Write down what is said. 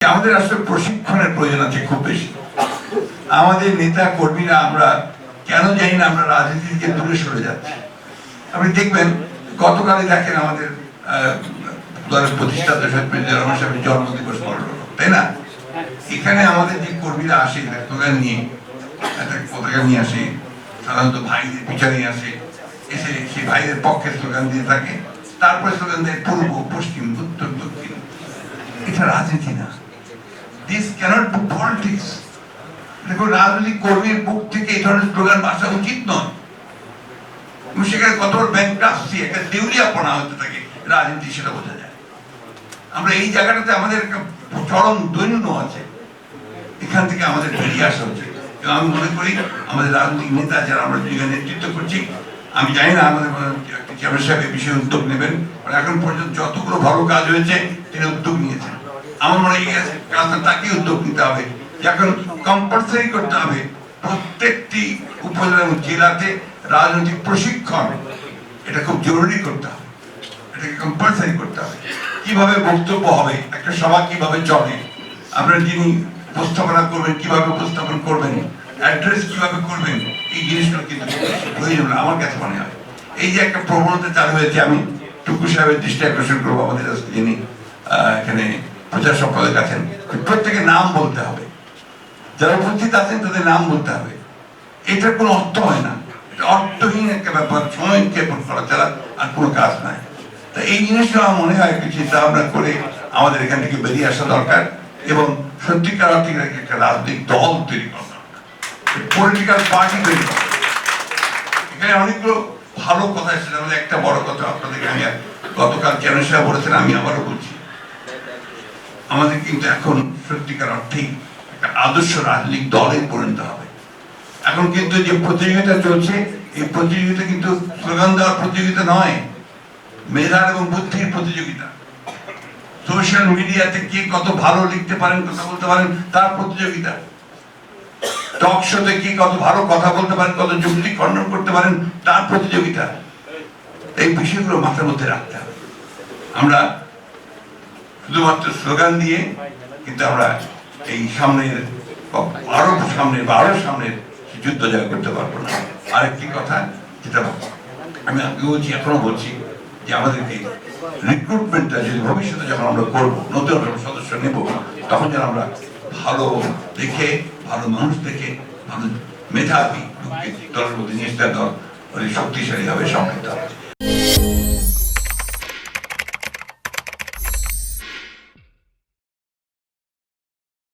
আমাদের আসলে প্রশিক্ষণের প্রয়োজন আছে খুব বেশি। আমাদের নেতা কর্মীরা আমরা কেন জানি না আমরা রাজনীতি থেকে দূরে সরে যাচ্ছি। আপনি দেখবেন গতকালই দেখেন আমাদের দলের প্রতিষ্ঠাতা রহমান সাহেবের জন্মদিবস পালন হলো, তাই না? এখানে আমাদের যে কর্মীরা আসে স্লোগান নিয়ে, একটা পতাকা নিয়ে আসে, সাধারণত ভাইদের পিছনে আসে, এসে সেই ভাইদের পক্ষে স্লোগান দিয়ে থাকে, তারপরে স্লোগান দেয় পূর্ব পশ্চিম উত্তর দক্ষিণ। এটা রাজনীতি না। This cannot be politics. দেখুন, রাজনৈতিক কর্মীর বুক থেকে এই ধরনের স্লোগান আসা উচিত নয়। সেখানে কত ব্যাংক্রাপসি, একটা দেউলিয়াপনা হতে থাকে রাজনীতি, সেটা বোঝা যায়। আমরা এই জায়গাটাতে আমাদের একটা চরম দৈন্য আছে, এখান থেকে আমাদের বেরিয়ে আসা উচিত। আমি মনে করি আমাদের রাজনৈতিক নেতা যারা আমরা নেতৃত্ব করছি, আমি জানি না আমাদের চেয়ারম্যান সাহেব এই বিষয়ে উদ্যোগ নেবেন, এখন পর্যন্ত যতগুলো ভালো কাজ হয়েছে তিনি উদ্যোগ নিয়েছেন। আমার মনে হয় এই কাজটা তাকে উদ্যোগ নিতে হবে, এখন কম্পালসারি করতে হবে প্রত্যেকটি উপজেলা এবং জেলাতে রাজনৈতিক প্রশিক্ষণ। এটা খুব জরুরি করতে হবে, এটাকে কম্পালসারি করতে হবে। কিভাবে বক্তব্য হবে, একটা সভা কিভাবে চলে, আপনারা যিনি উপস্থাপনা করবেন কিভাবে উপস্থাপন করবেন, অ্যাড্রেস কিভাবে করবেন, এই জিনিসগুলো কিন্তু প্রয়োজন আমার কাছে মনে হয়। এই যে একটা প্রবণতা চালু হয়েছে, আমি টুকু সাহেবের দৃষ্টি আকর্ষণ করবো, আমাদের যিনি এখানে প্রচার সম্পাদক আছেন, প্রত্যেকের নাম বলতে হবে, যারা উপস্থিত আছেন তাদের নাম বলতে হবে। এটার কোনো অর্থ হয় না, অর্থহীন একটা ব্যাপার, সময় ক্ষেপণ করা ছাড়া আর কোনো কাজ নাই। তা এই জিনিসটা আমার মনে হয় একটু চিন্তা ভাবনা করে আমাদের এখান থেকে বেরিয়ে আসা দরকার, এবং সত্যিকার অর্থে একটা রাজনৈতিক দল তৈরি করা দরকার, পলিটিক্যাল পার্টি তৈরি করা। এখানে অনেকগুলো ভালো কথা এসেছে, আমাদের একটা বড় কথা আপনাদেরকে আমি গতকাল চেয়ারম্যান সাহেব বলেছেন, আমি আবারও বলছি, আমাদের কিন্তু এখন সত্যিকার অর্থেই একটা আদর্শ রাজনৈতিক দলে পরিণত হবে। এখন কিন্তু যে প্রতিযোগিতা চলছে, এই প্রতিযোগিতা কিন্তু স্লোগান দেওয়ার প্রতিযোগিতা নয়, মেধার এবং বুদ্ধির প্রতিযোগিতা। সোশ্যাল মিডিয়াতে কে কত ভালো লিখতে পারেন, কথা বলতে পারেন, তার প্রতিযোগিতা। টক শোতে কে কত ভালো কথা বলতে পারেন, কত যুক্তি খণ্ডন করতে পারেন, তার প্রতিযোগিতা। এই বিষয়গুলো মাথার মধ্যে রাখতে হবে। আমরা শুধুমাত্র স্লোগান দিয়ে কিন্তু আমরা এই সামনের আরো সামনের যুদ্ধ জয় করতে পারবো না। আরেকটি কথা যেটা আমি আগে বলছি, এখনো বলছি, যে আমাদেরকে রিক্রুটমেন্টটা যদি ভবিষ্যতে যখন আমরা করবো, নতুন সদস্য নেব, তখন যেন আমরা ভালো দেখে, ভালো মানুষ দেখে, ভালো মেধাবী দলের মধ্যে নিয়ে আসতে দল শক্তিশালী হবে, সমৃদ্ধ হবে।